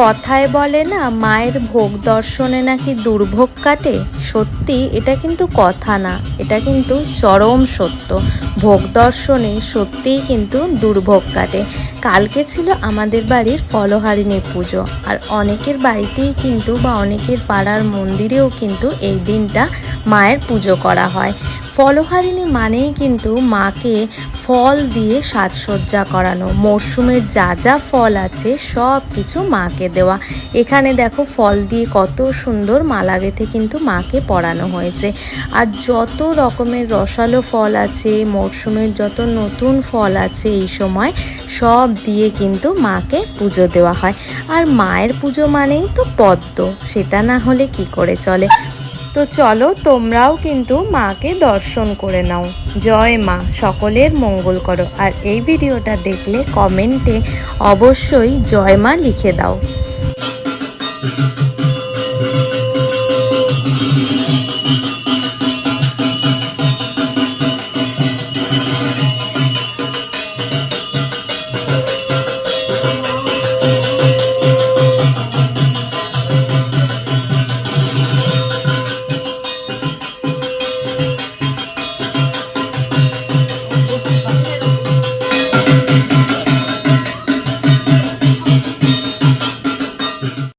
কথায় বলে না, মায়ের ভোগ দর্শনে নাকি দুর্ভোগ কাটে। সত্যি এটা কিন্তু কথা না, এটা কিন্তু চরম সত্য। ভোগ দর্শনে সত্যিই কিন্তু দুর্ভোগ কাটে। কালকে ছিল আমাদের বাড়ির ফলহারিণী পুজো, আর অনেকের বাড়িতেই কিন্তু বা অনেকের পাড়ার মন্দিরেও কিন্তু এই দিনটা মায়ের পুজো করা হয়। ফলহারিণী মানেই কিন্তু মাকে ফল দিয়ে সাজসজ্জা করানো, মরশুমের যা যা ফল আছে সব কিছু মাকে দেওয়া। এখানে দেখো ফল দিয়ে কত সুন্দর মালা গেঁথে কিন্তু মাকে পরানো হয়েছে। আর যত রকমের রসালো ফল আছে, মরশুমের যত নতুন ফল আছে এই সময় সব দিয়ে কিন্তু মাকে পুজো দেওয়া হয়। আর মায়ের পুজো মানেই তো পদ্ম, সেটা না হলে কি করে চলে। তো চলো তোমরাও কিন্তু মাকে দর্শন করে নাও। জয় মা, সকলের মঙ্গল করো। আর এই ভিডিওটা দেখলে কমেন্টে অবশ্যই জয় মা লিখে দাও।